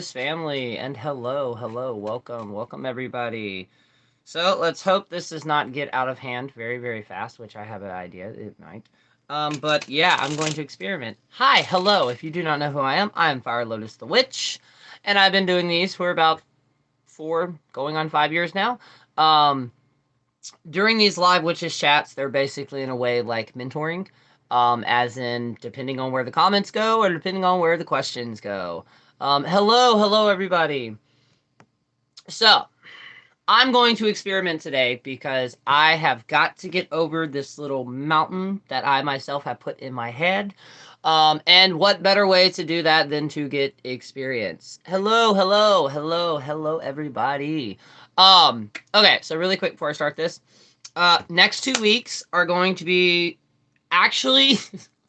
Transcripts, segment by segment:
family, and hello, welcome everybody. So let's hope this does not get out of hand very fast, which I have an idea it might. But yeah, I'm going to experiment. Hi, hello. If you do not know who I am Fire Lotus the Witch, and I've been doing these for about 5 years now. Um, During these live witches chats, they're basically in a way like mentoring, as in depending on where the comments go or depending on where the questions go. Hello everybody. So I'm going to experiment today because I have got to get over this little mountain that I myself have put in my head. And what better way to do that than to get experience? Hello, everybody. Okay, so really quick before I start this, next 2 weeks are going to be actually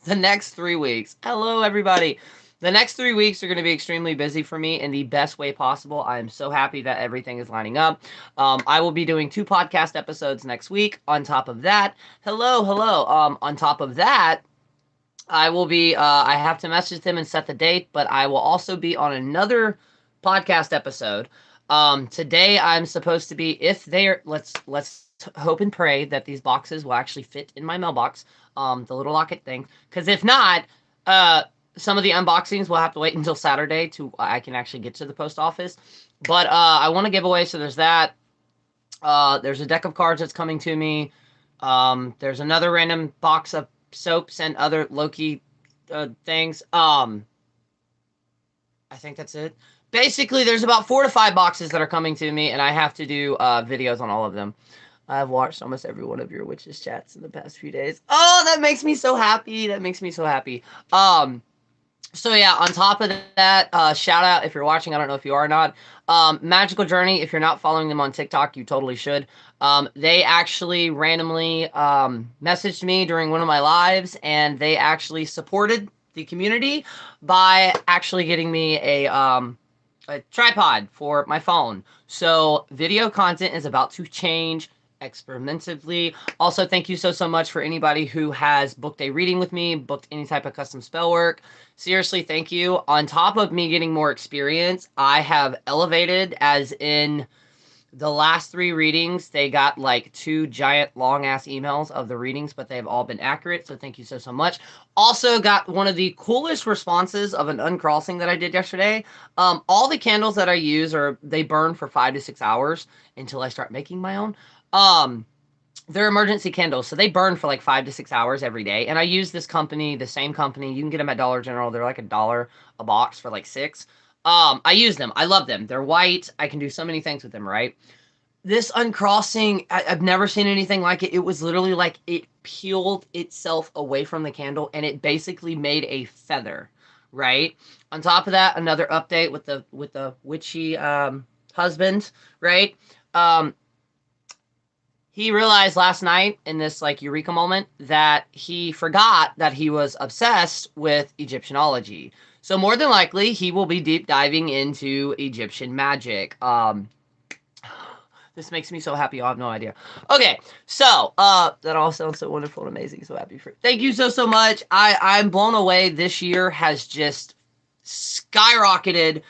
the next 3 weeks. Hello, everybody. The next 3 weeks are going to be extremely busy for me in the best way possible. I am so happy that everything is lining up. I will be doing 2 podcast episodes next week. On top of that, hello. On top of that, I will be. I have to message them and set the date, but I will also be on another podcast episode. Today I'm supposed to be. If they're let's hope and pray that these boxes will actually fit in my mailbox. The little locket thing. Because if not, uh, some of the unboxings will have to wait until Saturday to I can actually get to the post office. But I want to give away. So there's that. There's a deck of cards that's coming to me. There's another random box of soaps and other Loki things. I think that's it. Basically, there's about 4 to 5 boxes that are coming to me, and I have to do videos on all of them. I've watched almost every one of your witches chats in the past few days. Oh, that makes me so happy. So yeah, on top of that, shout out if you're watching. I don't know if you are or not. Magical Journey. If you're not following them on TikTok, you totally should. They actually randomly messaged me during one of my lives, and they actually supported the community by actually getting me a tripod for my phone. So video content is about to change experimentally. Also, thank you so much for anybody who has booked a reading with me, booked any type of custom spell work. Seriously, thank you. On top of me getting more experience, I have elevated, as in the last 3 readings, they got like 2 giant long ass emails of the readings, but they've all been accurate. So thank you so much. Also got one of the coolest responses of an uncrossing that I did yesterday. All the candles that I use they burn for 5 to 6 hours until I start making my own. Um, they're emergency candles, so they burn for like 5 to 6 hours every day. And I use this company, the same company. You can get them at Dollar General. They're like $1 a box for like 6. I use them. I love them. They're white. I can do so many things with them, right? This uncrossing, I've never seen anything like it. It was literally like it peeled itself away from the candle and it basically made a feather, right? On top of that, another update with the witchy husband, right? Um, he realized last night in this like eureka moment that he forgot that he was obsessed with Egyptianology. So more than likely, he will be deep diving into Egyptian magic. This makes me so happy. I have no idea. Okay, so that all sounds so wonderful and amazing. So happy for thank you so much. I'm blown away. This year has just skyrocketed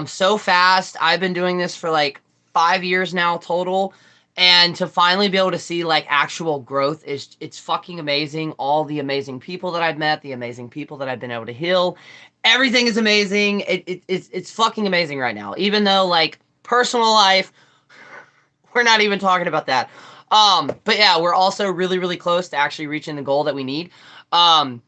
so fast. I've been doing this for like 5 years now total. And to finally be able to see like actual growth is it's fucking amazing. All the amazing people that I've met, the amazing people that I've been able to heal, everything is amazing. It's fucking amazing right now. Even though like personal life, we're not even talking about that. But yeah, we're also really close to actually reaching the goal that we need. To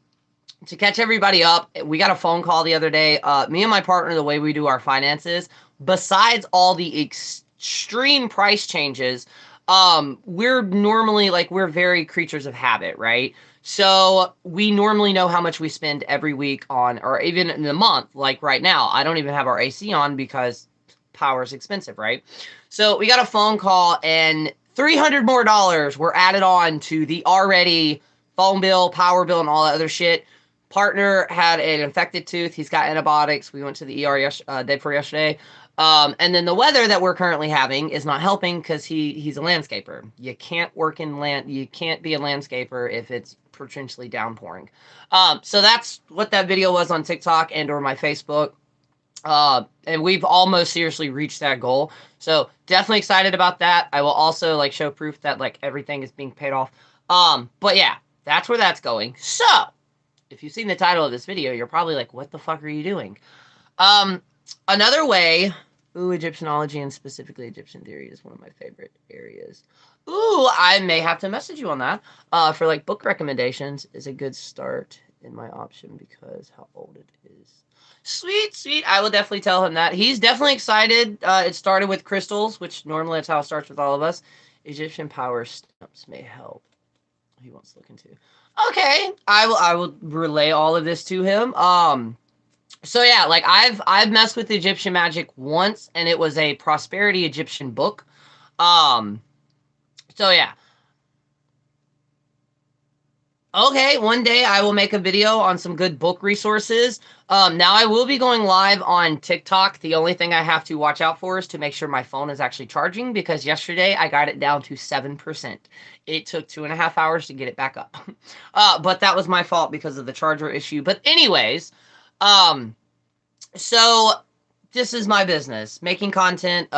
catch everybody up, we got a phone call the other day. Me and my partner, the way we do our finances, besides all the extreme price changes, we're normally like we're very creatures of habit, right? So we normally know how much we spend every week on, or even in a month. Like right now, I don't even have our AC on because power is expensive, right? So we got a phone call and $300 more were added on to the already phone bill, power bill, and all that other shit. Partner had an infected tooth. He's got antibiotics. We went to the ER day before yesterday. And then the weather that we're currently having is not helping because he's a landscaper. You can't work in land. You can't be a landscaper if it's potentially downpouring. So that's what that video was on TikTok and or my Facebook. And we've almost seriously reached that goal. So definitely excited about that. I will also like show proof that like everything is being paid off. But yeah, that's where that's going. So if you've seen the title of this video, you're probably like, what the fuck are you doing? Another way, ooh, Egyptianology and specifically Egyptian theory is one of my favorite areas. Ooh, I may have to message you on that. For like book recommendations is a good start in my option because how old it is. Sweet, sweet. I will definitely tell him that. He's definitely excited. It started with crystals, which normally that's how it starts with all of us. Egyptian power stamps may help. He wants to look into. Okay, I will relay all of this to him. So yeah, like I've messed with Egyptian magic once, and it was a prosperity Egyptian book. Um, so yeah. Okay, one day I will make a video on some good book resources. Now I will be going live on TikTok. The only thing I have to watch out for is to make sure my phone is actually charging because yesterday I got it down to 7%. It took 2.5 hours to get it back up. But that was my fault because of the charger issue. But anyways, so this is my business, making content,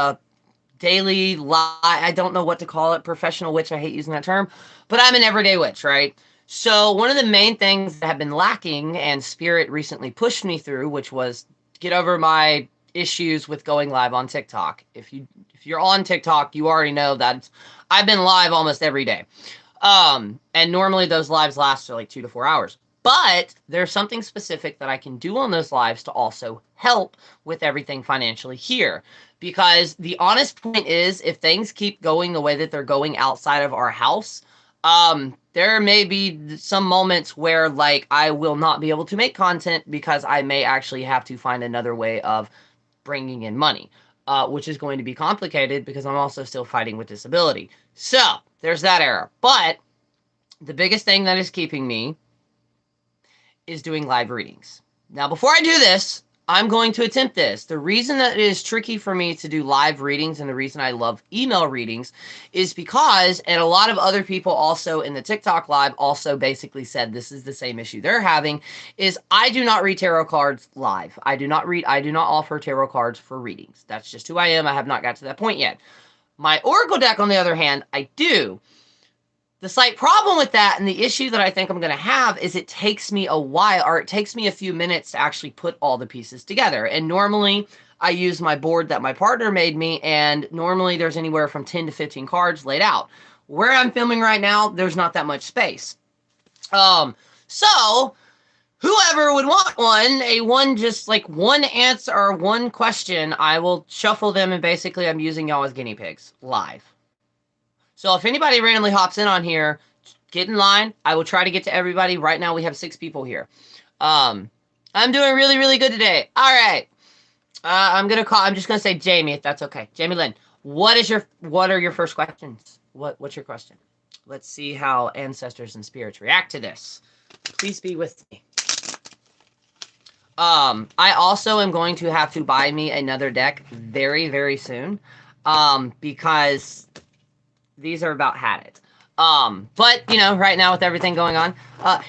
daily I don't know what to call it, professional witch, I hate using that term, but I'm an everyday witch, right? So one of the main things that have been lacking and Spirit recently pushed me through, which was get over my issues with going live on TikTok. If you're on TikTok, you already know that I've been live almost every day. And normally those lives last for like 2 to 4 hours. But there's something specific that I can do on those lives to also help with everything financially here. Because the honest point is, if things keep going the way that they're going outside of our house, there may be some moments where like I will not be able to make content because I may actually have to find another way of bringing in money, which is going to be complicated because I'm also still fighting with disability. So there's that error. But the biggest thing that is keeping me is doing live readings. Now, before I do this, I'm going to attempt this. The reason that it is tricky for me to do live readings and the reason I love email readings is because, and a lot of other people also in the TikTok live also basically said this is the same issue they're having, is I do not read tarot cards live. I do not offer tarot cards for readings. That's just who I am. I have not got to that point yet. My Oracle deck, on the other hand, I do. The slight problem with that and the issue that I think I'm going to have is it takes me a while, or it takes me a few minutes to actually put all the pieces together. And normally I use my board that my partner made me, and normally there's anywhere from 10 to 15 cards laid out. Where I'm filming right now, there's not that much space. So whoever would want just like one answer or one question, I will shuffle them, and basically I'm using y'all as guinea pigs live. So if anybody randomly hops in on here, get in line. I will try to get to everybody. Right now we have 6 people here. I'm doing really, really good today. All right. I'm just gonna say Jamie, if that's okay. Jamie Lynn, what are your first questions? What's your question? Let's see how ancestors and spirits react to this. Please be with me. I also am going to have to buy me another deck very, very soon. Because these are about had it. But, you know, right now with everything going on,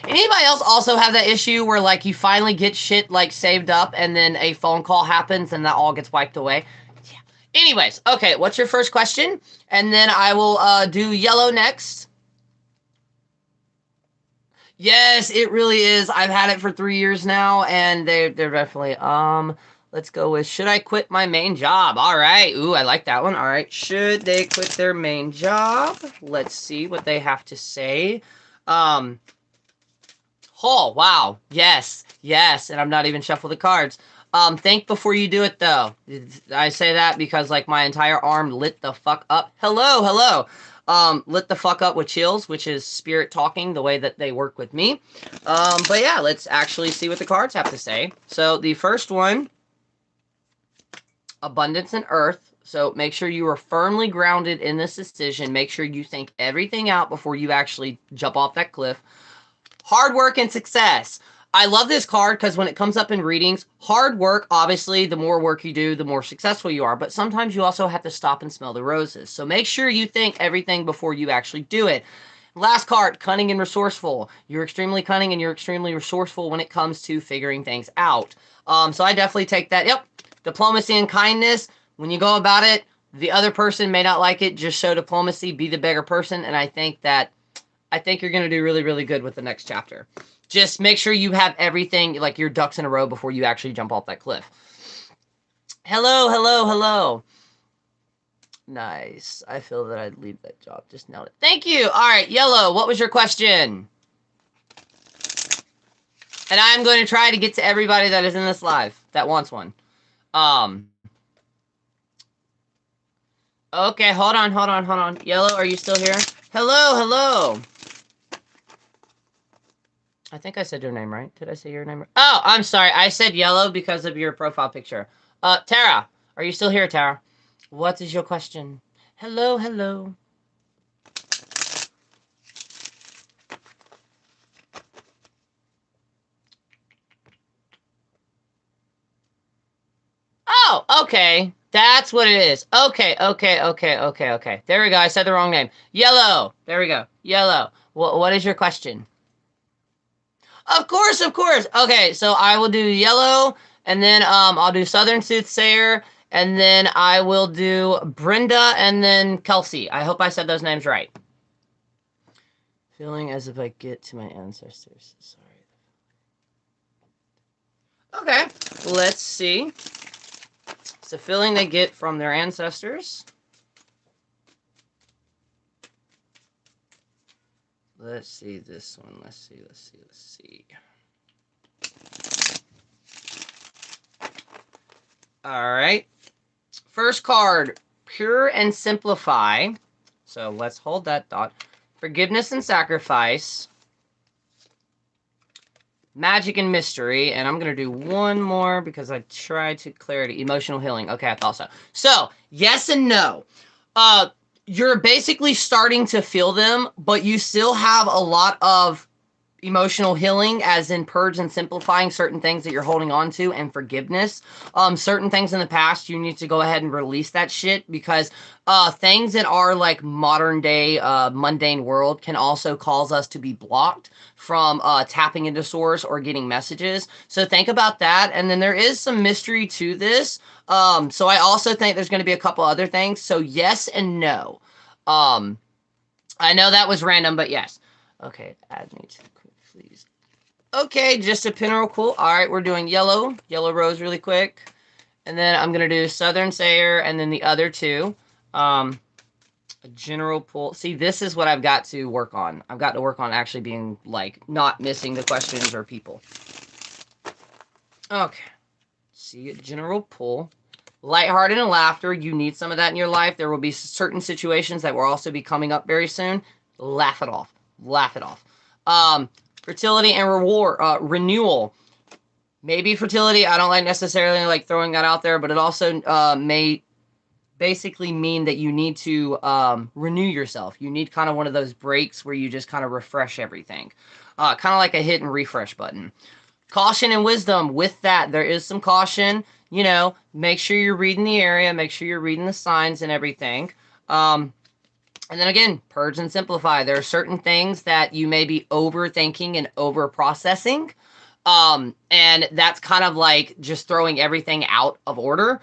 anybody else also have that issue where, like, you finally get shit, like, saved up and then a phone call happens and that all gets wiped away? Yeah. Anyways, okay, what's your first question? And then I will, do yellow next. Yes, it really is. I've had it for 3 years now, and they're definitely, let's go with, should I quit my main job? All right. Ooh, I like that one. All right. Should they quit their main job? Let's see what they have to say. Oh, wow. Yes. Yes. And I'm not even shuffle the cards. Think before you do it, though. I say that because, like, my entire arm lit the fuck up. Hello, hello. Lit the fuck up with chills, which is spirit talking the way that they work with me. But yeah, let's actually see what the cards have to say. So the first one, abundance and earth. So make sure you are firmly grounded in this decision. Make sure you think everything out before you actually jump off that cliff. Hard work and success. I love this card because when it comes up in readings, hard work, obviously, the more work you do, the more successful you are. But sometimes you also have to stop and smell the roses. So make sure you think everything before you actually do it. Last card, cunning and resourceful. You're extremely cunning and you're extremely resourceful when it comes to figuring things out. So I definitely take that. Yep. Diplomacy and kindness. When you go about it, the other person may not like it. Just show diplomacy. Be the bigger person. And I think you're going to do really, really good with the next chapter. Just make sure you have everything, like your ducks in a row before you actually jump off that cliff. Hello, hello, hello. Nice. I feel that I'd leave that job. Just nailed it. Thank you. All right, Yellow, what was your question? And I'm going to try to get to everybody that is in this live that wants one. Okay, hold on. Yellow, are you still here? Hello, hello. I think I said your name right. Did I say your name right? Oh, I'm sorry. I said Yellow because of your profile picture. Tara, are you still here, Tara? What is your question? Hello, hello. Oh, okay. That's what it is. Okay. There we go. I said the wrong name. Yellow. There we go. Yellow. What is your question? Of course. Okay, so I will do Yellow, and then I'll do Southern Soothsayer, and then I will do Brenda, and then Kelsey. I hope I said those names right. Feeling as if I get to my ancestors. Sorry. Okay, let's see. It's a feeling they get from their ancestors. Let's see this one. Let's see. All right. First card, Pure and Simplify. So let's hold that thought. Forgiveness and Sacrifice. Magic and Mystery. And I'm going to do one more because I tried to clarity. Emotional Healing. Okay, I thought so. So, yes and no. You're basically starting to feel them, but you still have a lot of emotional healing, as in purge and simplifying certain things that you're holding on to, and forgiveness. Certain things in the past, you need to go ahead and release that shit, because things that are like modern day mundane world can also cause us to be blocked from tapping into source or getting messages. So think about that. And then there is some mystery to this. So I also think there's going to be a couple other things. So yes and no. I know that was random, but yes. Okay, add me to please. Okay, just a pinroll. Cool. All right, we're doing Yellow Rose really quick. And then I'm going to do Southern Sayer and then the other two. A general pull. See, this is what I've got to work on. I've got to work on actually being, like, not missing the questions or people. Okay. See, general pull. Lighthearted and laughter. You need some of that in your life. There will be certain situations that will also be coming up very soon. Laugh it off. Laugh it off. Fertility and reward, renewal. Maybe fertility. I don't like necessarily like throwing that out there, but it also may basically mean that you need to renew yourself. You need kind of one of those breaks where you just kind of refresh everything. Kind of like a hit and refresh button. Caution and wisdom. With that, there is some caution. You know, make sure you're reading the area. Make sure you're reading the signs and everything. And then again, purge and simplify. There are certain things that you may be overthinking and over-processing. And that's kind of like just throwing everything out of order.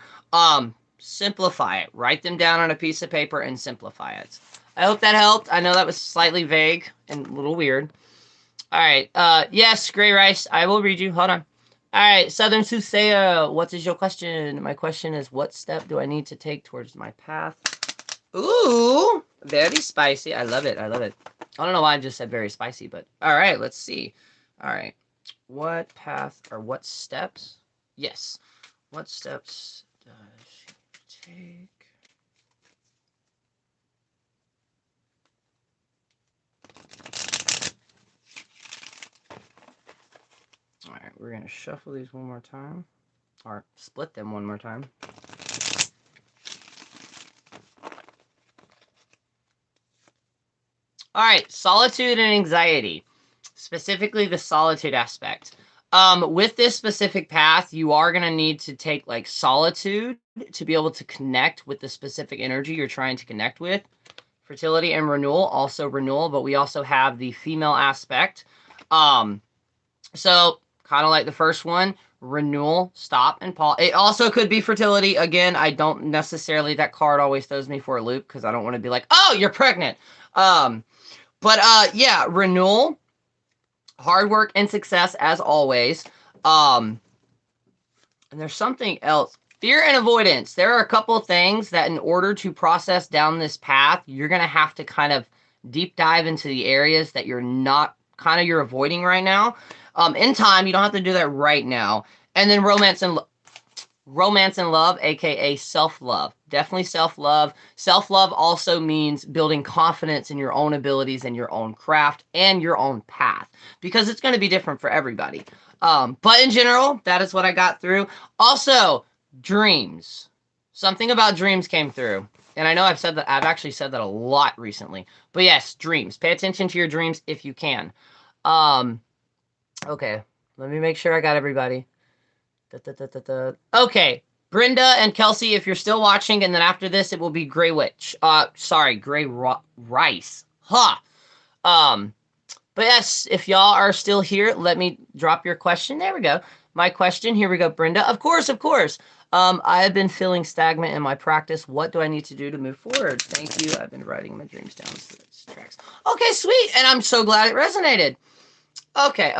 Simplify it. Write them down on a piece of paper and simplify it. I hope that helped. I know that was slightly vague and a little weird. All right. Yes, Gray Rice. I will read you. Hold on. All right. Southern Soothsayer, what is your question? My question is, what step do I need to take towards my path? Ooh, very spicy. I love it. I don't know why I just said very spicy, but all right. Let's see. All right. What path or what steps? Yes. What steps does she take? All right, we're going to shuffle these one more time, or split them one more time. All right, solitude and anxiety, specifically the solitude aspect. With this specific path, you are going to need to take like solitude to be able to connect with the specific energy you're trying to connect with. fertility and renewal, also renewal, but we also have the female aspect. So kind of like the first one, renewal, stop, and pause. It also could be fertility. Again, I don't necessarily, that card always throws me for a loop because I don't want to be like, oh, you're pregnant. Yeah, renewal, hard work and success as always. And there's something else. Fear and avoidance. There are a couple of things that in order to process down this path, you're going to have to kind of deep dive into the areas that you're not, kind of you're avoiding right now. In time, you don't have to do that right now. And then romance and love, aka self-love. Definitely self-love. Self-love also means building confidence in your own abilities and your own craft and your own path, because it's going to be different for everybody. But in general, that is what I got through. Also, dreams. Something about dreams came through. And I know I've actually said that a lot recently. But yes, dreams. Pay attention to your dreams if you can. Okay, let me make sure I got everybody. Okay, Brenda and Kelsey, if you're still watching, and then after this, it will be Grey Witch. Grey Rice. Huh. But yes, if y'all are still here, let me drop your question. There we go. My question. Here we go, Brenda. Of course, of course. I have been feeling stagnant in my practice. What do I need to do to move forward? Thank you. I've been writing my dreams down. Tracks. Okay, sweet. And I'm so glad it resonated. Okay.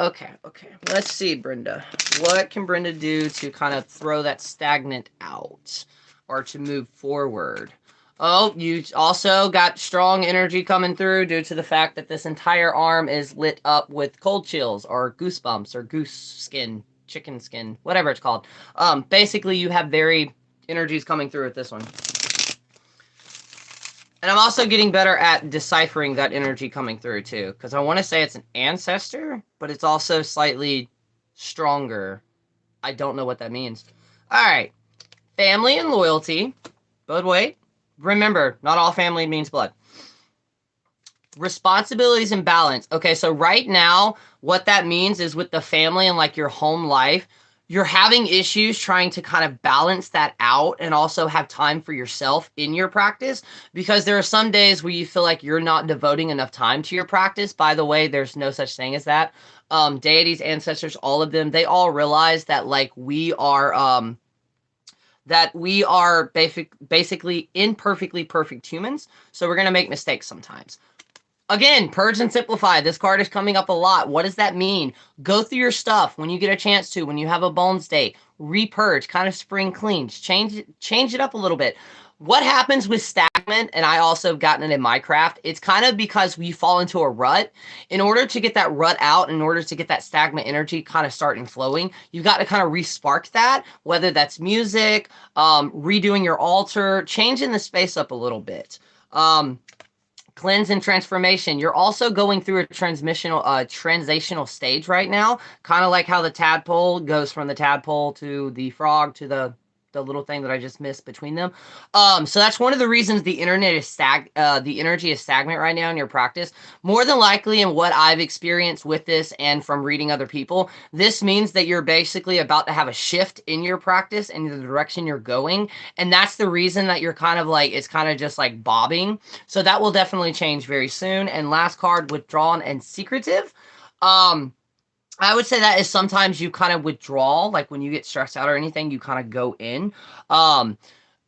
Let's see, Brenda. What can Brenda do to kind of throw that stagnant out or to move forward? Oh, you also got strong energy coming through due to the fact that this entire arm is lit up with cold chills or goosebumps or goose skin, chicken skin, whatever it's called. Basically, you have very energies coming through with this one. And I'm also getting better at deciphering that energy coming through, too. Because I want to say it's an ancestor, but it's also slightly stronger. I don't know what that means. All right. Family and loyalty. But wait. Remember, not all family means blood. Responsibilities and balance. Okay, so right now, what that means is with the family and like your home life, you're having issues trying to kind of balance that out and also have time for yourself in your practice, because there are some days where you feel like you're not devoting enough time to your practice. By the way, there's no such thing as that. Deities, ancestors, all of them, they all realize that like we are basically imperfectly perfect humans. So we're going to make mistakes sometimes. Again, purge and simplify. This card is coming up a lot. What does that mean? Go through your stuff when you get a chance to, when you have a bones day, repurge, kind of spring cleans, change it up a little bit. What happens with stagnant, and I also have gotten it in my craft, it's kind of because we fall into a rut. In order to get that rut out, in order to get that stagnant energy kind of starting flowing, you've got to kind of re-spark that, whether that's music, redoing your altar, changing the space up a little bit. Cleanse and transformation. You're also going through a transitional stage right now, kind of like how the tadpole goes from the tadpole to the frog to the little thing that I just missed between them. So that's one of the reasons the energy is stagnant right now in your practice. More than likely, in what I've experienced with this and from reading other people, this means that you're basically about to have a shift in your practice and the direction you're going. And that's the reason that you're kind of like, it's kind of just like bobbing. So that will definitely change very soon. And last card, withdrawn and secretive. I would say that is sometimes you kind of withdraw, like when you get stressed out or anything, you kind of go in. The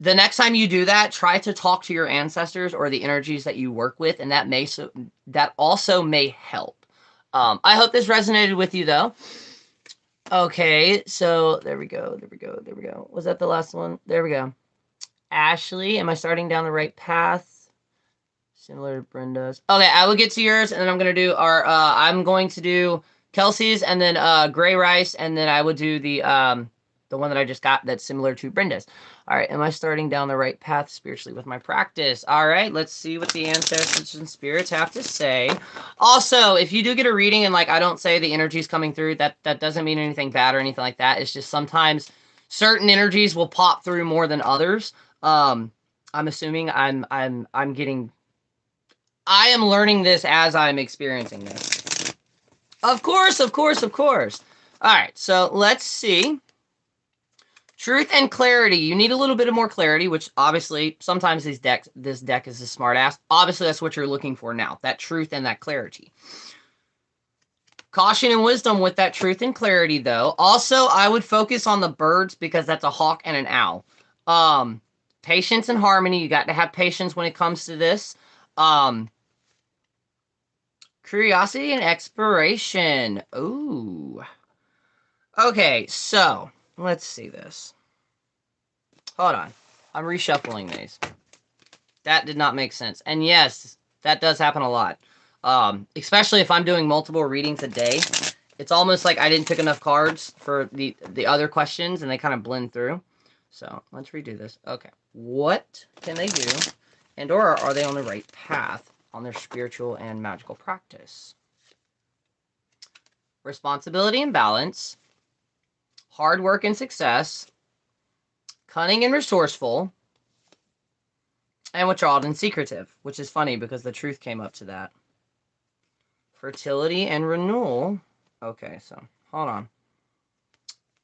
next time you do that, try to talk to your ancestors or the energies that you work with, and that also may help. I hope this resonated with you, though. Okay, so there we go. Was that the last one? There we go. Ashley, am I starting down the right path? Similar to Brenda's. Okay, I will get to yours, and then I'm going to do Kelsey's, and then Gray Rice, and then I would do the one that I just got that's similar to Brenda's. All right, am I starting down the right path spiritually with my practice? All right, let's see what the ancestors and spirits have to say. Also, if you do get a reading and like I don't say the energy's coming through, that doesn't mean anything bad or anything like that. It's just sometimes certain energies will pop through more than others. I'm assuming I am learning this as I'm experiencing this. Of course. All right, so let's see. Truth and clarity. You need a little bit of more clarity, which obviously sometimes this deck is a smart ass. Obviously, that's what you're looking for now. That truth and that clarity. Caution and wisdom with that truth and clarity, though. Also, I would focus on the birds because that's a hawk and an owl. Patience and harmony. You got to have patience when it comes to this. Curiosity and exploration. Ooh. Okay, so let's see this. Hold on. I'm reshuffling these. That did not make sense. And yes, that does happen a lot. Especially if I'm doing multiple readings a day. It's almost like I didn't pick enough cards for the other questions, and they kind of blend through. So let's redo this. Okay. What can they do? And or are they on the right path on their spiritual and magical practice? Responsibility and balance. Hard work and success. Cunning and resourceful. And withdrawal and secretive, which is funny because the truth came up to that. Fertility and renewal. Okay, so hold on.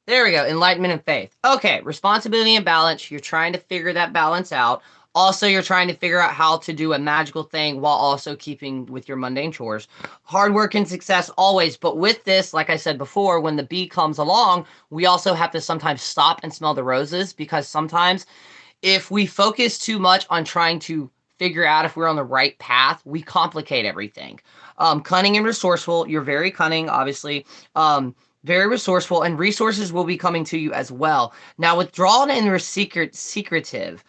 There we go. Enlightenment and faith. Okay, responsibility and balance. You're trying to figure that balance out. Also, you're trying to figure out how to do a magical thing while also keeping with your mundane chores. Hard work and success always. But with this, like I said before, when the bee comes along, we also have to sometimes stop and smell the roses, because sometimes if we focus too much on trying to figure out if we're on the right path, we complicate everything. Cunning and resourceful. You're very cunning, obviously. Very resourceful, and resources will be coming to you as well. Now, withdrawal and secretive.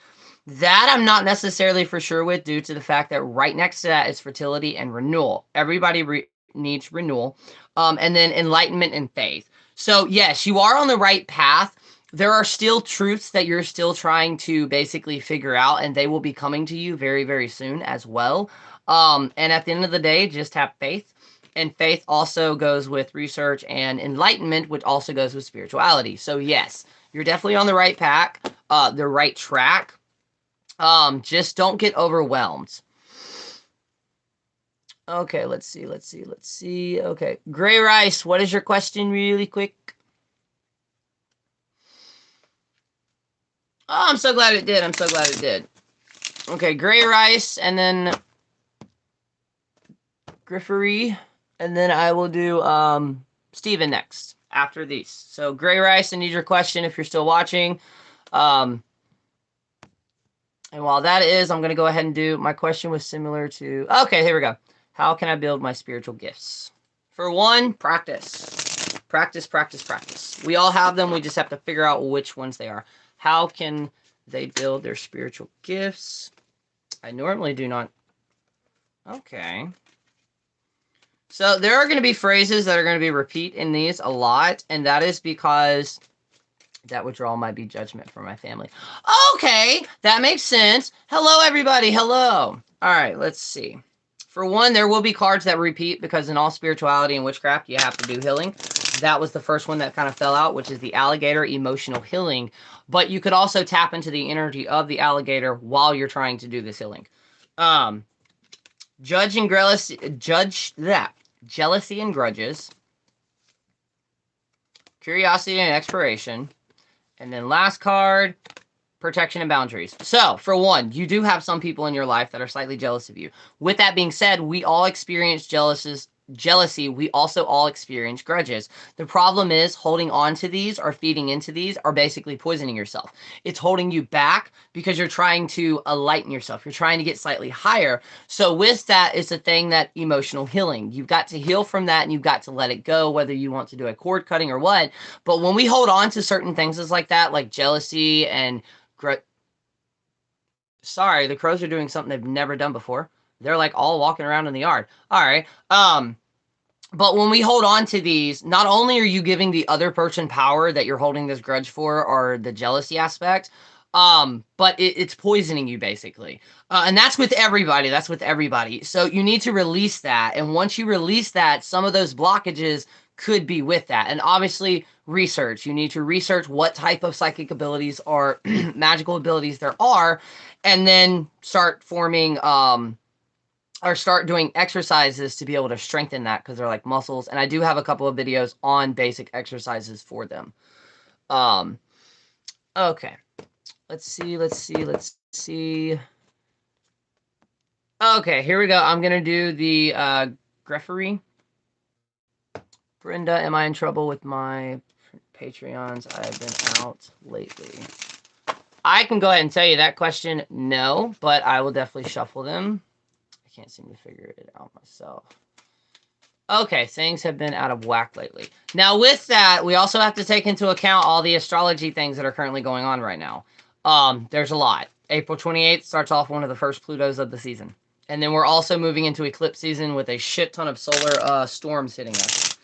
That I'm not necessarily for sure with, due to the fact that right next to that is fertility and renewal. Everybody needs renewal. And then enlightenment and faith. So yes, you are on the right path. There are still truths that you're still trying to basically figure out, and they will be coming to you very, very soon as well. And at the end of the day, just have faith. And faith also goes with research, and enlightenment, which also goes with spirituality. So yes, you're definitely on the right path, the right track. Just don't get overwhelmed. Okay, let's see. Okay, Gray Rice, what is your question really quick? Oh, I'm so glad it did. Okay, Gray Rice, and then Griffery, and then I will do Steven next after these. So Gray Rice, I need your question if you're still watching. And while that is, I'm going to go ahead and do, my question was similar to, okay, here we go. How can I build my spiritual gifts? For one, practice. Practice. We all have them. We just have to figure out which ones they are. How can they build their spiritual gifts? I normally do not. Okay. So there are going to be phrases that are going to be repeat in these a lot, and that is because that withdrawal might be judgment from my family. Okay, that makes sense. Hello, everybody. Hello. All right, let's see. For one, there will be cards that repeat, because in all spirituality and witchcraft, you have to do healing. That was the first one that kind of fell out, which is the alligator emotional healing. But you could also tap into the energy of the alligator while you're trying to do this healing. Jealousy and grudges. Curiosity and exploration. And then last card, protection and boundaries. So, for one, you do have some people in your life that are slightly jealous of you. With that being said, we all experience jealousy. We also all experience grudges. The problem is holding on to these or feeding into these are basically poisoning yourself. It's holding you back because you're trying to enlighten yourself. You're trying to get slightly higher. So with that, it's a thing that emotional healing. You've got to heal from that, and you've got to let it go, whether you want to do a cord cutting or what. But when we hold on to certain things like that, like jealousy and sorry, the crows are doing something they've never done before. They're like all walking around in the yard. All right. But when we hold on to these, not only are you giving the other person power that you're holding this grudge for, or the jealousy aspect, but it's poisoning you basically. And that's with everybody. So you need to release that. And once you release that, some of those blockages could be with that. And obviously research. You need to research what type of psychic abilities or magical abilities there are, and then start forming, or start doing exercises to be able to strengthen that, because they're like muscles. And I do have a couple of videos on basic exercises for them. Okay. Let's see. Okay, here we go. I'm going to do the Greffery. Brenda, am I in trouble with my Patreons? I have been out lately. I can go ahead and tell you that question, no, but I will definitely shuffle them. I can't seem to figure it out myself. Okay, things have been out of whack lately. Now, with that, we also have to take into account all the astrology things that are currently going on right now. There's a lot. April 28th starts off one of the first Plutos of the season. And then we're also moving into eclipse season with a shit ton of solar storms hitting us.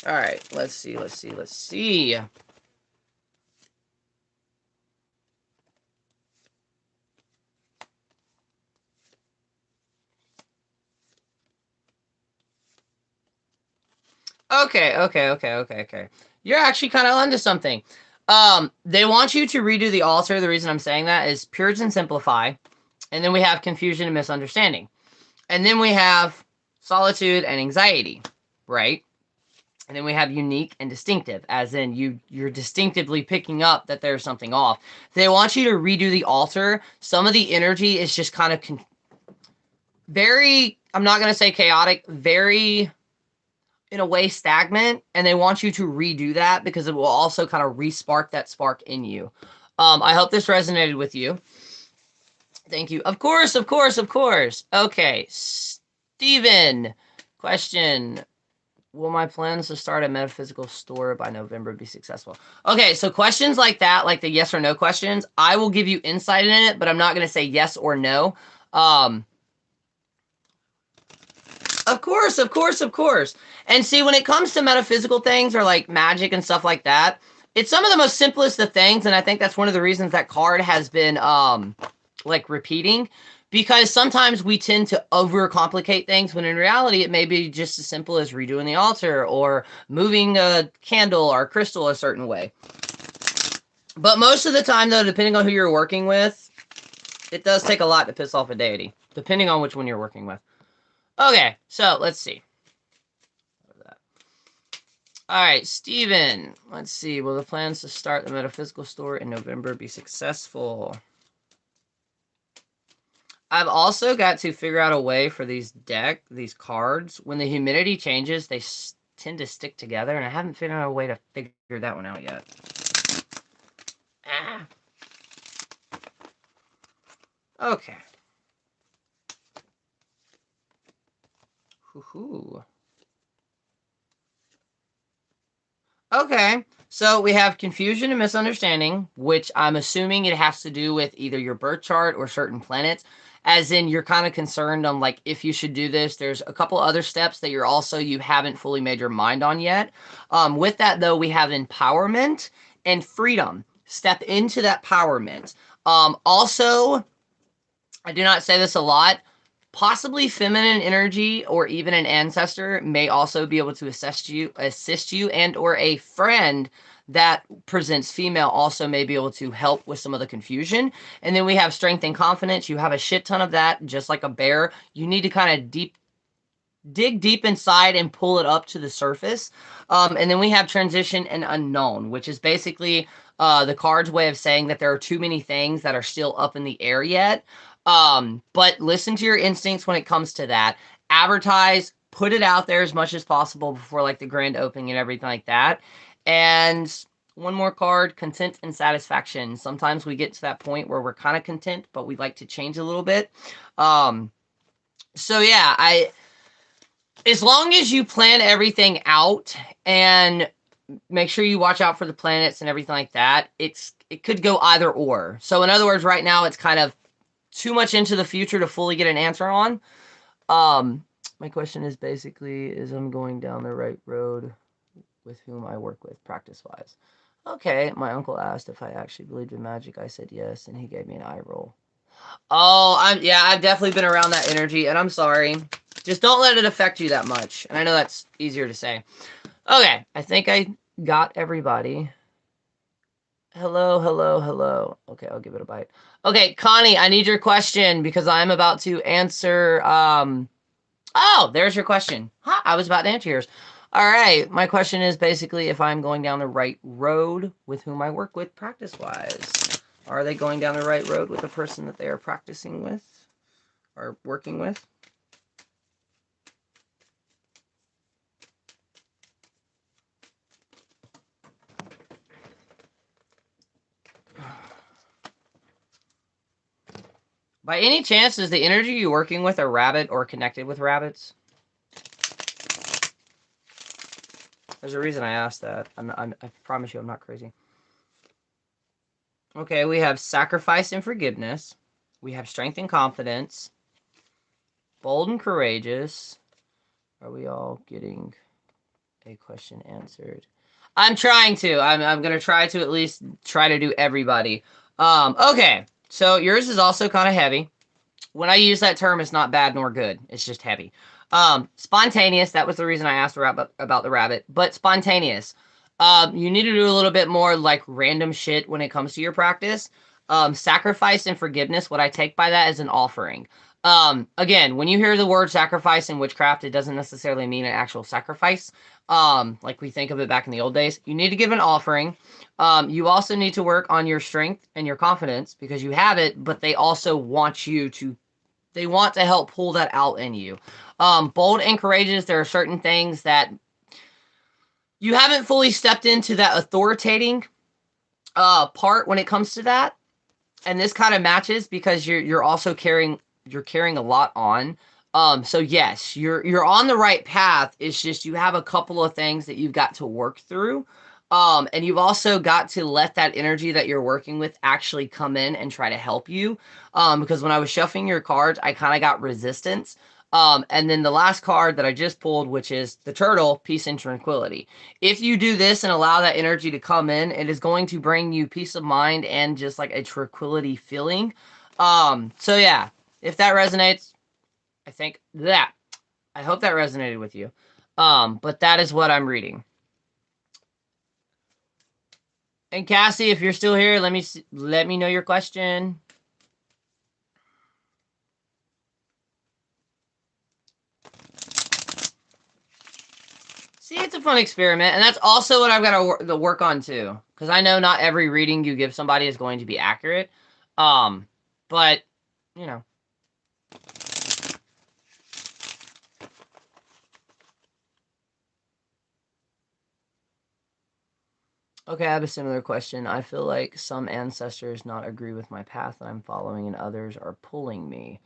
All right, let's see. Okay. You're actually kind of onto something. They want you to redo the altar. The reason I'm saying that is purge and simplify. And then we have confusion and misunderstanding. And then we have solitude and anxiety, right? And then we have unique and distinctive, as in you're distinctively picking up that there's something off. They want you to redo the altar. Some of the energy is just kind of very, I'm not going to say chaotic, very, in a way, stagnant. And they want you to redo that because it will also kind of re-spark that spark in you. I hope this resonated with you. Thank you. Of course. Okay. Steven, question. Will my plans to start a metaphysical store by November be successful? Okay, so questions like that, like the yes or no questions, I will give you insight in it, but I'm not going to say yes or no. Of course. And see, when it comes to metaphysical things or like magic and stuff like that, it's some of the most simplest of things, and I think that's one of the reasons that card has been like repeating, because sometimes we tend to overcomplicate things when in reality it may be just as simple as redoing the altar or moving a candle or crystal a certain way. But most of the time, though, depending on who you're working with, it does take a lot to piss off a deity, depending on which one you're working with. Okay, so let's see. All right, Steven, let's see. Will the plans to start the metaphysical store in November be successful? I've also got to figure out a way for these cards. When the humidity changes, they tend to stick together, and I haven't figured out a way to figure that one out yet. Ah. Okay. Hoo-hoo. Okay, so we have confusion and misunderstanding, which I'm assuming it has to do with either your birth chart or certain planets, as in you're kind of concerned on like if you should do this. There's a couple other steps that you haven't fully made your mind on yet. With that though, we have empowerment and freedom. Step into that empowerment. Also, I do not say this a lot, possibly feminine energy or even an ancestor may also be able to assist you, and or a friend that presents female also may be able to help with some of the confusion. And then we have strength and confidence. You have a shit ton of that, just like a bear. You need to kind of dig deep inside and pull it up to the surface. And then we have transition and unknown, which is basically the card's way of saying that there are too many things that are still up in the air yet. But listen to your instincts when it comes to that. Advertise, put it out there as much as possible before like the grand opening and everything like that. And one more card, content and satisfaction. Sometimes we get to that point where we're kind of content, but we'd like to change a little bit. So yeah, as long as you plan everything out and make sure you watch out for the planets and everything like that, it could go either or. So in other words, right now it's kind of too much into the future to fully get an answer on. My question is basically, is I'm going down the right road with whom I work with practice-wise? Okay, my uncle asked if I actually believed in magic. I said yes, and he gave me an eye roll. Oh, I've definitely been around that energy, and I'm sorry. Just don't let it affect you that much. And I know that's easier to say. Okay, I think I got everybody. Hello. Okay, I'll give it a bite. Okay, Connie, I need your question because I'm about to answer. Oh, there's your question. Huh, I was about to answer yours. All right. My question is basically if I'm going down the right road with whom I work with practice-wise. Are they going down the right road with the person that they are practicing with or working with? By any chance, is the energy you're working with a rabbit or connected with rabbits? There's a reason I asked that. I promise you I'm not crazy. Okay, we have sacrifice and forgiveness. We have strength and confidence. Bold and courageous. Are we all getting a question answered? I'm trying to. I'm going to try to at least try to do everybody. Okay, so yours is also kind of heavy. When I use that term, it's not bad nor good. It's just heavy. Spontaneous. That was the reason I asked about the rabbit. But spontaneous. You need to do a little bit more like random shit when it comes to your practice. Sacrifice and forgiveness. What I take by that is an offering. Again, when you hear the word sacrifice in witchcraft, it doesn't necessarily mean an actual sacrifice. Like we think of it back in the old days. You need to give an offering. You also need to work on your strength and your confidence because you have it, but they also want you to they want to help pull that out in you. Bold and courageous, there are certain things that you haven't fully stepped into that authoritating part when it comes to that. And this kind of matches because you're also carrying a lot on. So yes, you're on the right path. It's just you have a couple of things that you've got to work through. And you've also got to let that energy that you're working with actually come in and try to help you. Because when I was shuffling your cards, I kind of got resistance. And then the last card that I just pulled, which is the turtle, peace and tranquility. If you do this and allow that energy to come in, it is going to bring you peace of mind and just like a tranquility feeling. So yeah, if that resonates, I think that. I hope that resonated with you. But that is what I'm reading. And Cassie, if you're still here, let me know your question. See, it's a fun experiment, and that's also what I've got to work on too, because I know not every reading you give somebody is going to be accurate. But you know. Okay, I have a similar question. I feel like some ancestors not agree with my path that I'm following, and others are pulling me.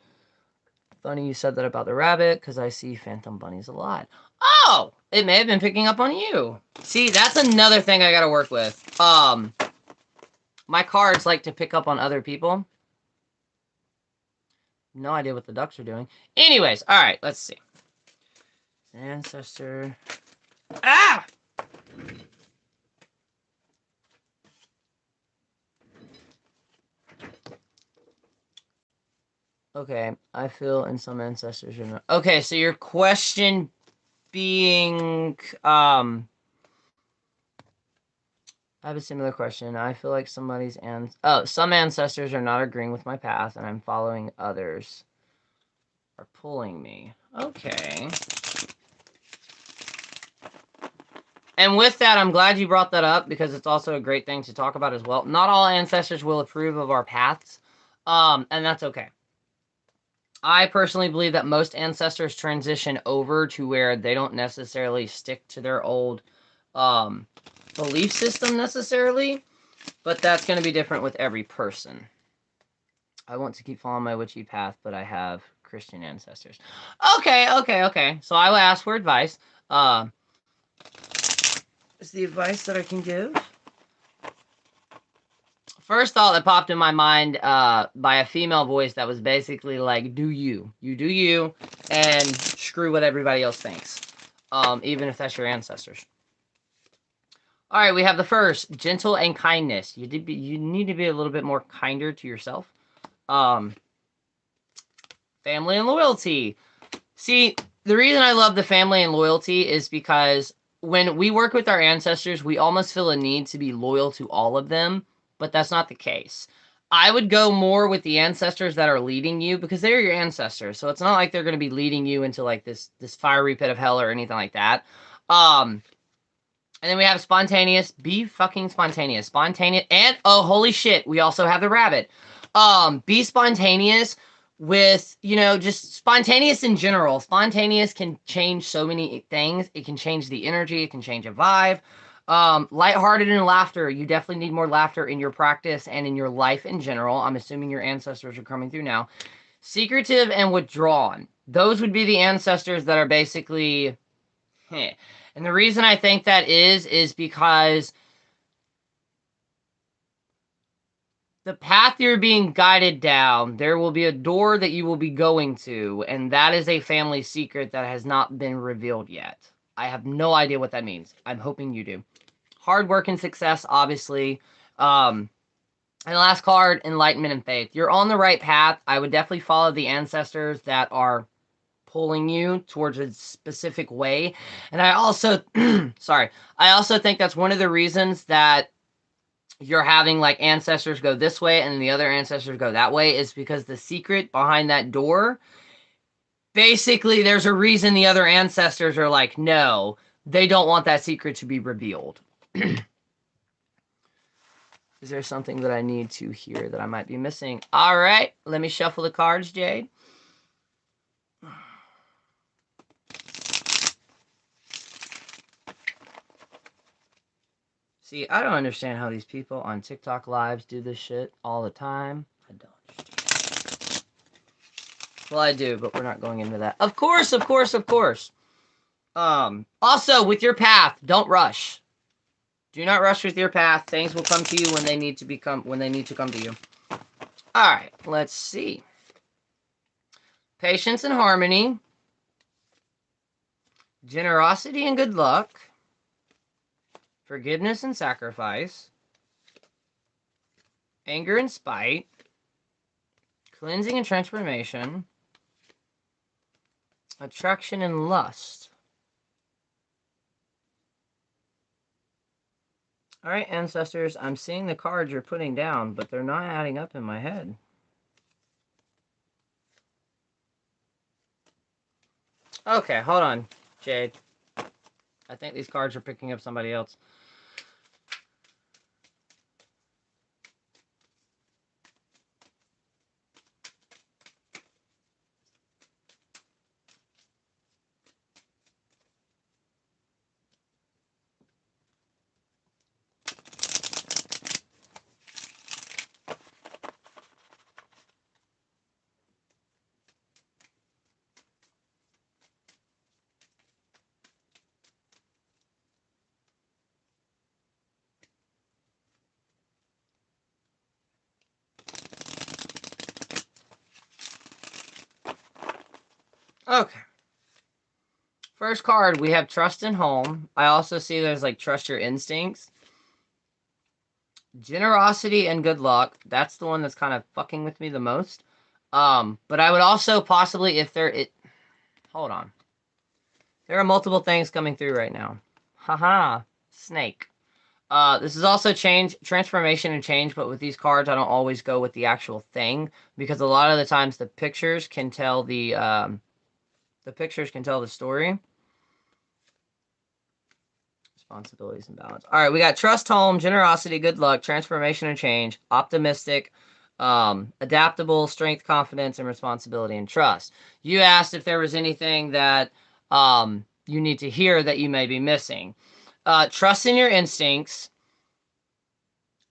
Funny you said that about the rabbit, because I see phantom bunnies a lot. Oh! It may have been picking up on you. See, that's another thing I gotta work with. My cards like to pick up on other people. No idea what the ducks are doing. Anyways, alright, let's see. Ancestor. Ah! Okay, I feel in some ancestors are not. Okay, so your question being, I have a similar question. I feel like some ancestors are not agreeing with my path, and I'm following others are pulling me. Okay. And with that, I'm glad you brought that up because it's also a great thing to talk about as well. Not all ancestors will approve of our paths, and that's okay. I personally believe that most ancestors transition over to where they don't necessarily stick to their old belief system necessarily, but that's going to be different with every person. I want to keep following my witchy path, but I have Christian ancestors. Okay. So I will ask for advice. Is the advice that I can give? First thought that popped in my mind by a female voice that was basically like, do you. You do you, and screw what everybody else thinks. Even if that's your ancestors. All right, we have the first, gentle and kindness. You need to be a little bit more kinder to yourself. Family and loyalty. See, the reason I love the family and loyalty is because when we work with our ancestors, we almost feel a need to be loyal to all of them, but that's not the case. I would go more with the ancestors that are leading you because they're your ancestors. So it's not like they're going to be leading you into like this fiery pit of hell or anything like that. And then we have spontaneous. Be fucking spontaneous. Spontaneous. And, oh, holy shit, we also have the rabbit. Be spontaneous with, you know, just spontaneous in general. Spontaneous can change so many things. It can change the energy. It can change a vibe. Lighthearted and laughter. You definitely need more laughter in your practice and in your life in general. I'm assuming your ancestors are coming through now. Secretive and withdrawn. Those would be the ancestors that are basically... Heh. And the reason I think that is because the path you're being guided down, there will be a door that you will be going to, and that is a family secret that has not been revealed yet. I have no idea what that means. I'm hoping you do. Hard work and success, obviously. And the last card, enlightenment and faith. You're on the right path. I would definitely follow the ancestors that are pulling you towards a specific way. And I also, sorry, I also think that's one of the reasons that you're having like ancestors go this way and the other ancestors go that way is because the secret behind that door, basically there's a reason the other ancestors are like, no, they don't want that secret to be revealed. Is there something that I need to hear that I might be missing? All right, let me shuffle the cards, Jade. See, I don't understand how these people on TikTok lives do this shit all the time. I don't understand. Well, I do, but we're not going into that. Of course, of course, of course. Also, with your path, don't rush. Do not rush with your path. Things will come to you when they need to come to you. All right, let's see. Patience and harmony. Generosity and good luck. Forgiveness and sacrifice. Anger and spite. Cleansing and transformation. Attraction and lust. All right, ancestors, I'm seeing the cards you're putting down, but they're not adding up in my head. Okay, hold on, Jade. I think these cards are picking up somebody else. Okay. First card, we have trust and home. I also see there's like trust your instincts. Generosity and good luck. That's the one that's kind of fucking with me the most. But I would also possibly, if hold on. There are multiple things coming through right now. Haha, snake. This is also change, transformation and change, but with these cards, I don't always go with the actual thing because a lot of the times the pictures can tell the story. Responsibilities and balance. All right, we got trust, home, generosity, good luck, transformation and change, optimistic, adaptable, strength, confidence, and responsibility and trust. You asked if there was anything that you need to hear that you may be missing. Trust in your instincts.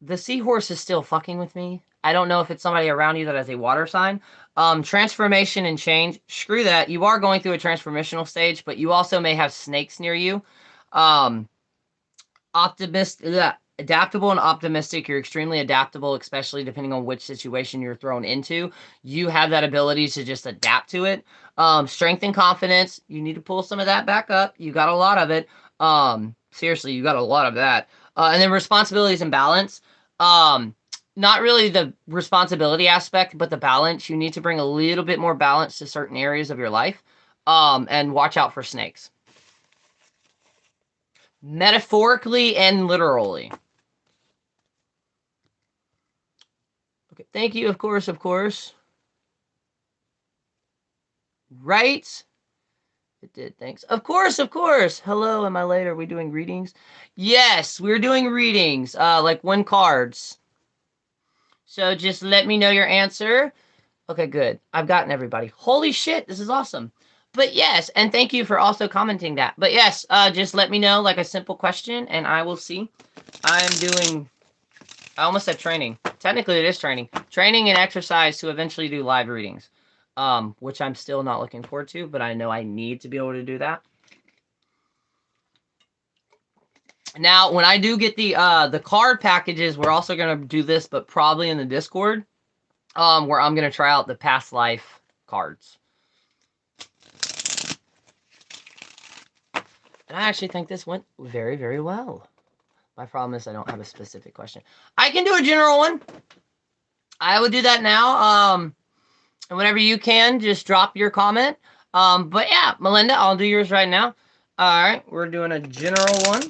The seahorse is still fucking with me. I don't know if it's somebody around you that has a water sign. Transformation and change. Screw that. You are going through a transformational stage, but you also may have snakes near you. Adaptable and optimistic. You're extremely adaptable, especially depending on which situation you're thrown into. You have that ability to just adapt to it. Strength and confidence. You need to pull some of that back up. You got a lot of it. Seriously, you got a lot of that. And then responsibilities and balance. Not really the responsibility aspect, but the balance. You need to bring a little bit more balance to certain areas of your life. And watch out for snakes. Metaphorically and literally. Okay, thank you, of course. Right It did, thanks. Of course, of course. Hello, am I late? Are we doing readings? Yes, we're doing readings, like 1 cards. So just let me know your answer. Okay, good. I've gotten everybody. Holy shit, this is awesome. But yes, and thank you for also commenting that. But yes, just let me know like a simple question and I will see. I almost said training. Technically it is training. Training and exercise to eventually do live readings. Which I'm still not looking forward to, but I know I need to be able to do that. Now, when I do get the card packages, we're also gonna do this, but probably in the Discord, where I'm gonna try out the past life cards. And I actually think this went very, very well. My problem is I don't have a specific question. I can do a general one. I will do that now. And whenever you can, just drop your comment. But yeah, Melinda, I'll do yours right now. All right, we're doing a general one.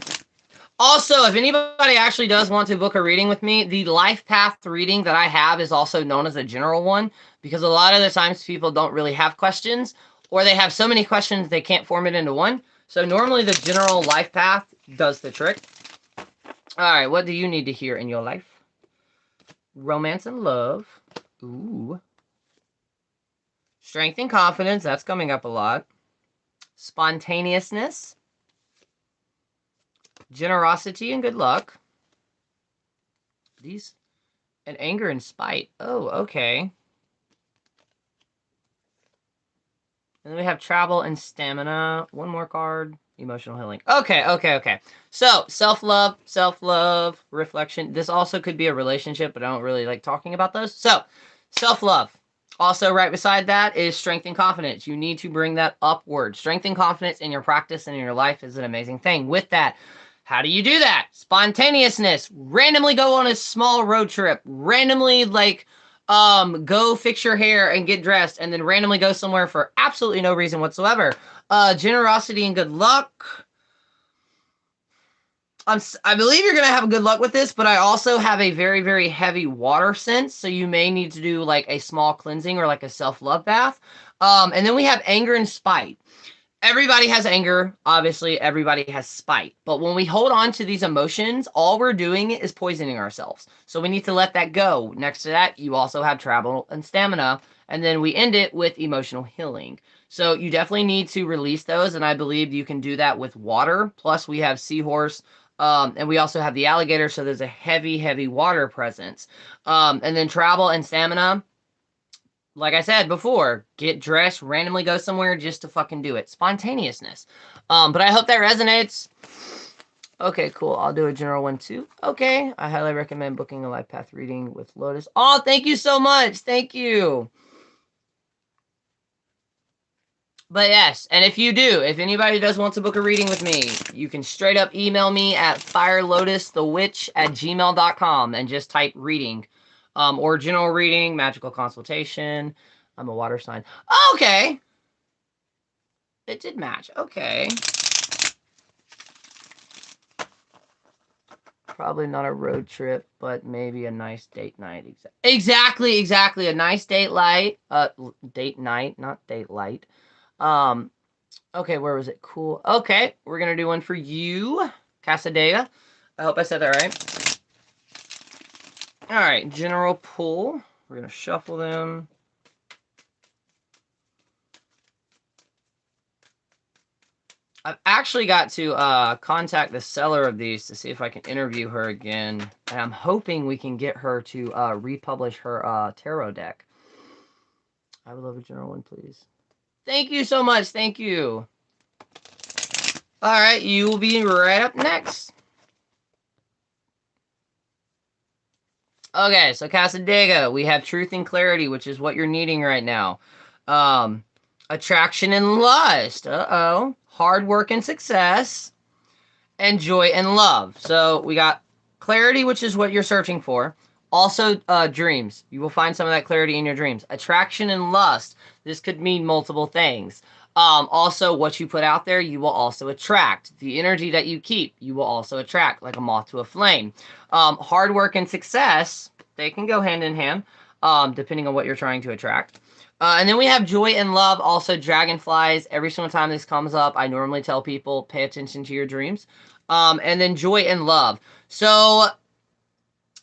Also, if anybody actually does want to book a reading with me, the life path reading that I have is also known as a general one, because a lot of the times people don't really have questions, or they have so many questions they can't form it into one. So normally the general life path does the trick. All right, what do you need to hear in your life? Romance and love. Ooh. Strength and confidence, that's coming up a lot. Spontaneousness. Generosity and good luck. These. And anger and spite. Oh, okay. And then we have travel and stamina. One more card. Emotional healing. Okay, okay, okay. So, self-love, reflection. This also could be a relationship, but I don't really like talking about those. So, self-love. Also, right beside that is strength and confidence. You need to bring that upward. Strength and confidence in your practice and in your life is an amazing thing. With that, how do you do that? Spontaneousness. Randomly go on a small road trip. Randomly, like, go fix your hair and get dressed, and then randomly go somewhere for absolutely no reason whatsoever. Generosity and good luck. I believe you're going to have good luck with this, but I also have a very, very heavy water sense, so you may need to do like a small cleansing or like a self-love bath. And then we have anger and spite. Everybody has anger. Obviously, everybody has spite. But when we hold on to these emotions, all we're doing is poisoning ourselves. So we need to let that go. Next to that, you also have travel and stamina. And then we end it with emotional healing. So you definitely need to release those. And I believe you can do that with water. Plus, we have seahorse. And we also have the alligator. So there's a heavy, heavy water presence. And then travel and stamina. Like I said before, get dressed, randomly go somewhere just to fucking do it. Spontaneousness. But I hope that resonates. Okay, cool. I'll do a general one too. Okay. I highly recommend booking a life path reading with Lotus. Oh, thank you so much. Thank you. But yes, and if anybody does want to book a reading with me, you can straight up email me at firelotusthewitch@gmail.com and just type reading. Or general reading, magical consultation. I'm a water sign. Oh, okay. It did match. Okay. Probably not a road trip, but maybe a nice date night. Exactly. A nice date night. Date night, not date light. Okay, where was it? Cool. Okay, we're gonna do one for you, Casadega. I hope I said that right. All right, general pull. We're gonna shuffle them. I've actually got to contact the seller of these to see if I can interview her again. And I'm hoping we can get her to republish her tarot deck. I would love a general one, please. Thank you so much. Thank you. All right, you will be right up next. Okay, so Casadega, we have truth and clarity, which is what you're needing right now. Attraction and lust. Uh-oh. Hard work and success. And joy and love. So we got clarity, which is what you're searching for. Also, dreams. You will find some of that clarity in your dreams. Attraction and lust. This could mean multiple things. Also, what you put out there, you will also attract. The energy that you keep, you will also attract, like a moth to a flame. Hard work and success, they can go hand in hand. depending on what you're trying to attract. And then we have joy and love, also dragonflies. Every single time this comes up, I normally tell people, pay attention to your dreams. And then joy and love. So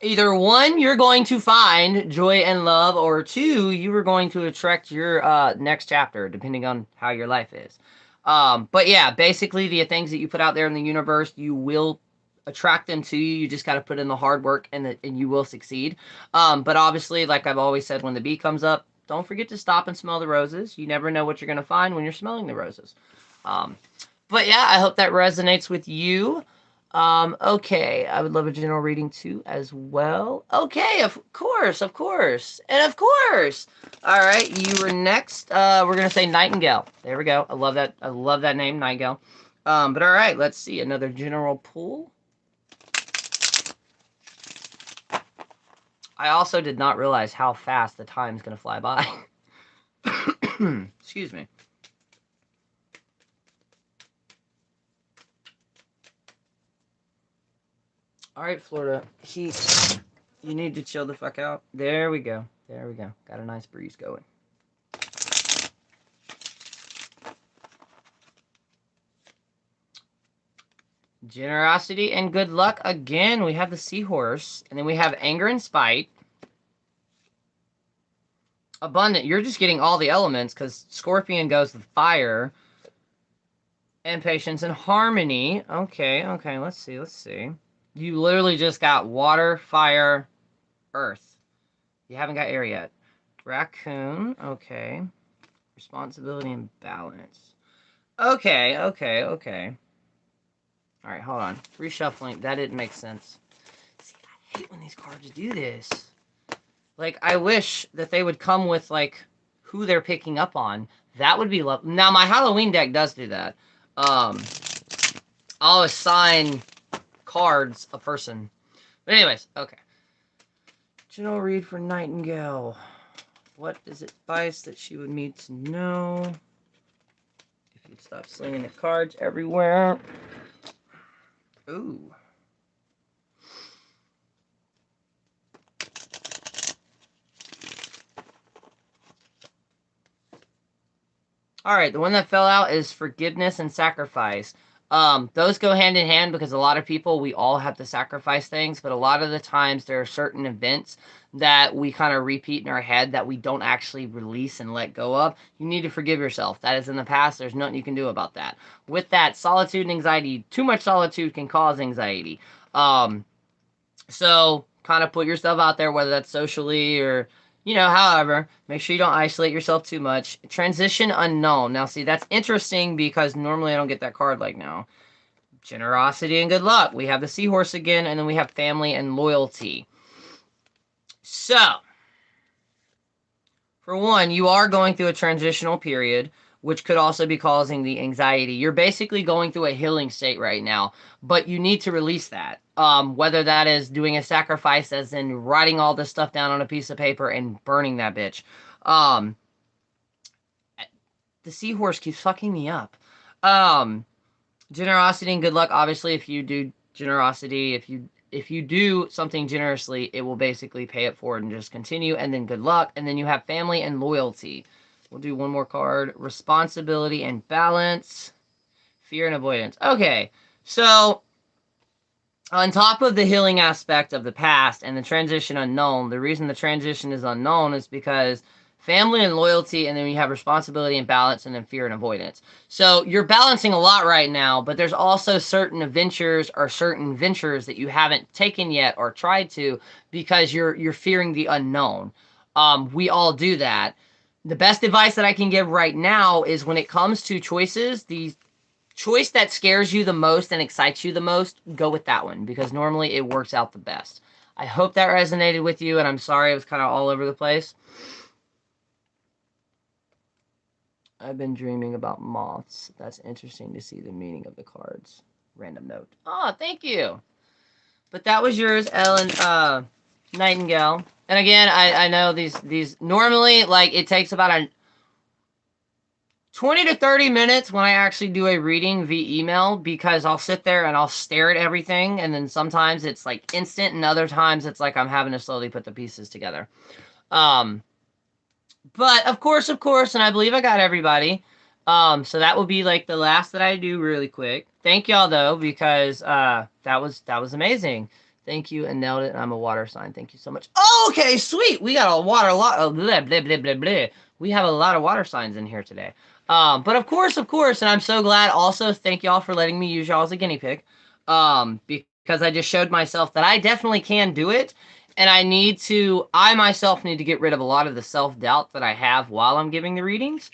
either one, you're going to find joy and love, or two, you are going to attract your next chapter, depending on how your life is. But yeah, basically the things that you put out there in the universe, you will attract them to you. You just got to put in the hard work, and you will succeed. But obviously, like I've always said, when the bee comes up, don't forget to stop and smell the roses. You never know what you're going to find when you're smelling the roses. But yeah, I hope that resonates with you. Okay, I would love a general reading too as well. Okay, of course, of course, and of course. All right, you were next. We're gonna say Nightingale. There we go. I love that. I love that name, Nightingale. But all right, let's see another general pull. I also did not realize how fast the time's gonna fly by. Excuse me. All right, Florida heat. You need to chill the fuck out. There we go. There we go. Got a nice breeze going. Generosity and good luck. Again, we have the seahorse. And then we have anger and spite. Abundant. You're just getting all the elements because Scorpion goes with fire. And patience and harmony. Okay, okay. Let's see, let's see. You literally just got water, fire, earth. You haven't got air yet. Raccoon. Okay. Responsibility and balance. Okay, okay, okay. All right, hold on. Reshuffling. That didn't make sense. See, I hate when these cards do this. Like, I wish that they would come with, like, who they're picking up on. That would be lovely. Now, my Halloween deck does do that. I'll assign cards a person. But anyways, okay. General read for Nightingale. What is advice that she would need to know? If you'd stop slinging the cards everywhere. Ooh. Alright, the one that fell out is forgiveness and sacrifice. Those go hand in hand because a lot of people, we all have to sacrifice things, but a lot of the times there are certain events that we kind of repeat in our head that we don't actually release and let go of. You need to forgive yourself. That is in the past. There's nothing you can do about that. With that, solitude and anxiety, too much solitude can cause anxiety. So kind of put yourself out there, whether that's socially or, you know, however, make sure you don't isolate yourself too much. Transition unknown. Now, see, that's interesting because normally I don't get that card like now. Generosity and good luck. We have the seahorse again, and then we have family and loyalty. So, for one, you are going through a transitional period, which could also be causing the anxiety. You're basically going through a healing state right now, but you need to release that. Whether that is doing a sacrifice, as in writing all this stuff down on a piece of paper and burning that bitch. The seahorse keeps fucking me up. Generosity and good luck. Obviously, if you do generosity, if you do something generously, it will basically pay it forward and just continue. And then good luck. And then you have family and loyalty. We'll do one more card. Responsibility and balance. Fear and avoidance. Okay, so on top of the healing aspect of the past and the transition unknown, the reason the transition is unknown is because family and loyalty, and then you have responsibility and balance, and then fear and avoidance. So you're balancing a lot right now, but there's also certain adventures or certain ventures that you haven't taken yet or tried to because you're fearing the unknown. We all do that. The best advice that I can give right now is when it comes to choices, the choice that scares you the most and excites you the most, go with that one because normally it works out the best. I hope that resonated with you, and I'm sorry it was kind of all over the place. I've been dreaming about moths. That's interesting to see the meaning of the cards. Random note. Oh, thank you. But that was yours, Ellen Nightingale. And again, I know these normally, like, it takes about a 20 to 30 minutes when I actually do a reading via email because I'll sit there and I'll stare at everything, and then sometimes it's like instant and other times it's like I'm having to slowly put the pieces together. But of course, and I believe I got everybody. So that will be like the last that I do really quick. Thank y'all though, because that was amazing. Thank you and nailed it. And I'm a water sign. Thank you so much. Okay, sweet. We got a water lot. Oh, blah, blah, blah, blah, blah. We have a lot of water signs in here today. But of course, and I'm so glad. Also, thank y'all for letting me use y'all as a guinea pig. Because I just showed myself that I definitely can do it. And I myself need to get rid of a lot of the self-doubt that I have while I'm giving the readings.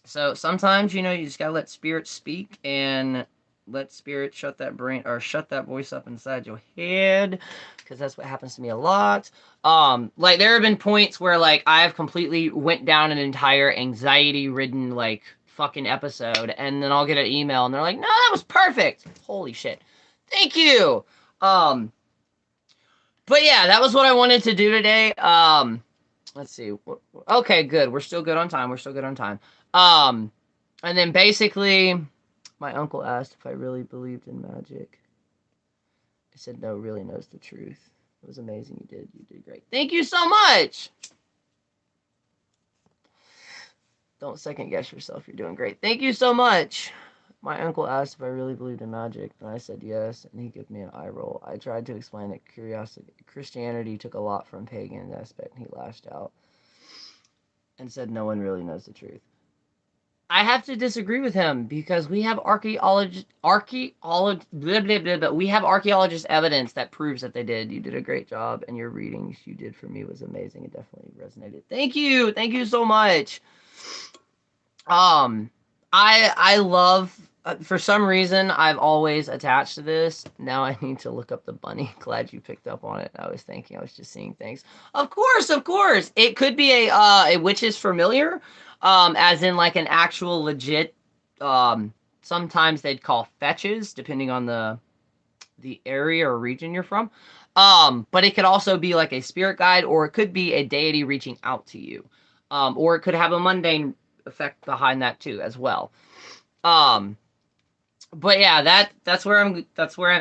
So sometimes, you just gotta let spirit speak and let spirit shut that brain or shut that voice up inside your head, because that's what happens to me a lot. Like there have been points where like I have completely went down an entire anxiety-ridden like fucking episode, and then I'll get an email and they're like, "No, that was perfect." Holy shit. Thank you. But yeah, that was what I wanted to do today. Let's see. Okay, good. We're still good on time. And then basically, my uncle asked if I really believed in magic. I said, no, really knows the truth. It was amazing. You did great. Thank you so much. Don't second guess yourself. You're doing great. Thank you so much. My uncle asked if I really believed in magic, and I said yes, and he gave me an eye roll. I tried to explain that Christianity took a lot from pagan aspect, and he lashed out and said no one really knows the truth. I have to disagree with him because we have archaeologist evidence that proves that they did. You did a great job, and your readings you did for me was amazing. It definitely resonated. Thank you so much. I love. For some reason, I've always attached to this. Now I need to look up the bunny. Glad you picked up on it. I was just seeing things. Of course. It could be a witch's familiar, as in like an actual legit. Sometimes they'd call fetches, depending on the area or region you're from. But it could also be like a spirit guide, or it could be a deity reaching out to you. Or it could have a mundane effect behind that too, as well. But yeah, that's where I'm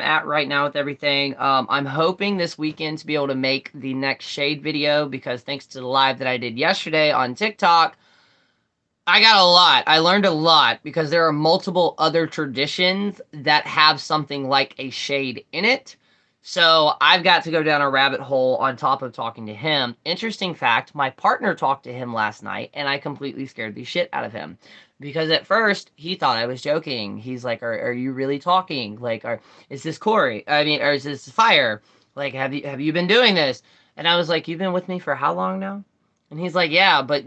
at right now with everything. I'm hoping this weekend to be able to make the next shade video, because thanks to the live that I did yesterday on TikTok, I got a lot. I learned a lot, because there are multiple other traditions that have something like a shade in it. So I've got to go down a rabbit hole on top of talking to him. Interesting fact, my partner talked to him last night, and I completely scared the shit out of him. Because at first, he thought I was joking. He's like, are you really talking? Like, is this Corey? I mean, or is this Fire? Like, have you been doing this? And I was like, you've been with me for how long now? And he's like, yeah, but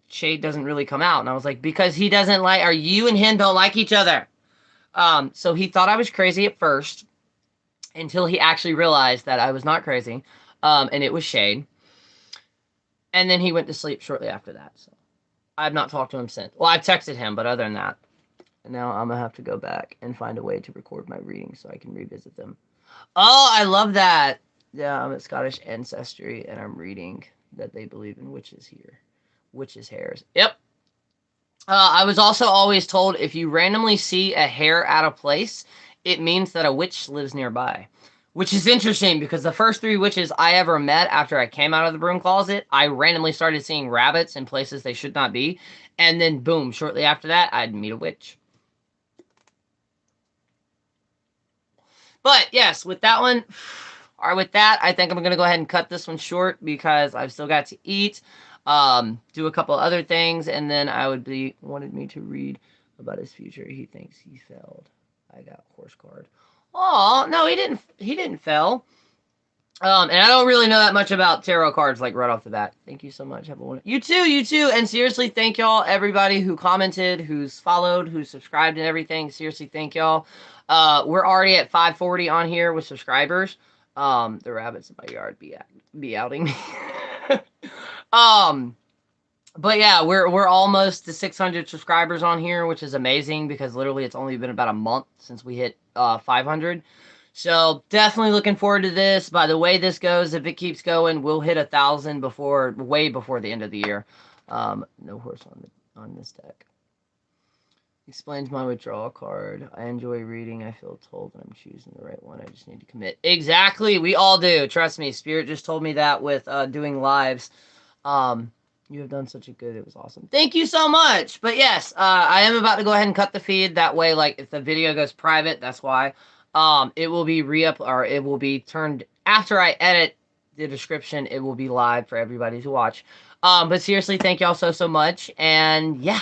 Shade doesn't really come out. And I was like, because he doesn't like, or you and him don't like each other. So he thought I was crazy at first, until he actually realized that I was not crazy, and it was Shade. And then he went to sleep shortly after that. So I've not talked to him since. Well, I've texted him, but other than that, now I'm gonna have to go back and find a way to record my readings so I can revisit them. Oh, I love that. Yeah, I'm at Scottish ancestry, and I'm reading that they believe in witches here. Witches' hairs. Yep. I was also always told if you randomly see a hair out of place, it means that a witch lives nearby. Which is interesting, because the first 3 witches I ever met after I came out of the broom closet, I randomly started seeing rabbits in places they should not be. And then, boom, shortly after that, I'd meet a witch. But, yes, with that one, or with that, I think I'm going to go ahead and cut this one short, because I've still got to eat, do a couple other things, and then wanted me to read about his future. He thinks he failed. I got horse card. Oh, no, he didn't fail. And I don't really know that much about tarot cards, like, right off the bat. Thank you so much. Have a wonderful... You too. And seriously, thank y'all, everybody who commented, who's followed, who's subscribed and everything. Seriously, thank y'all. We're already at 540 on here with subscribers. The rabbits in my yard be outing me. But yeah, we're almost to 600 subscribers on here, which is amazing, because literally it's only been about a month since we hit 500. So definitely looking forward to this. By the way this goes, if it keeps going, we'll hit 1,000 way before the end of the year. No horse on this deck. Explains my withdrawal card. I enjoy reading. I feel told that I'm choosing the right one. I just need to commit. Exactly. We all do. Trust me. Spirit just told me that with doing lives. Um, you have done such a good. It was awesome. Thank you so much. But yes, I am about to go ahead and cut the feed. That way, like if the video goes private, that's why. It will be re-up or it will be turned after I edit the description. It will be live for everybody to watch. But seriously, thank y'all so much. And yeah.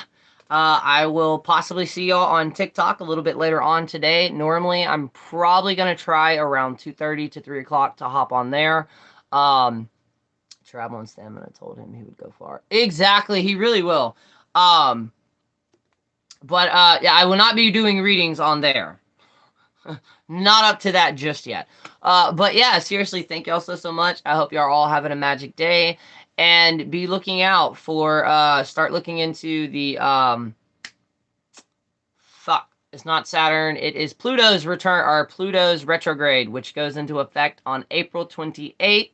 I will possibly see y'all on TikTok a little bit later on today. Normally, I'm probably going to try around 2:30 to 3 o'clock to hop on there. Travel and stamina told him he would go far. Exactly, he really will. Yeah, I will not be doing readings on there. Not up to that just yet. But yeah, seriously, thank y'all so much. I hope y'all all having a magic day. And be looking out for, start looking into the, fuck, it's not Saturn. It is Pluto's return, or Pluto's retrograde, which goes into effect on April 28th.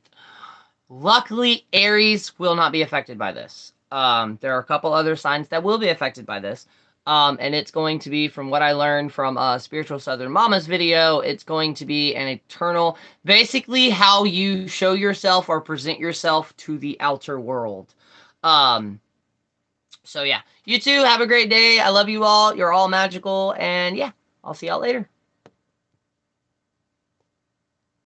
Luckily, Aries will not be affected by this. There are a couple other signs that will be affected by this. And it's going to be, from what I learned from Spiritual Southern Mama's video, it's going to be an eternal, basically how you show yourself or present yourself to the outer world. So yeah, you too, have a great day. I love you all. You're all magical. And yeah, I'll see y'all later.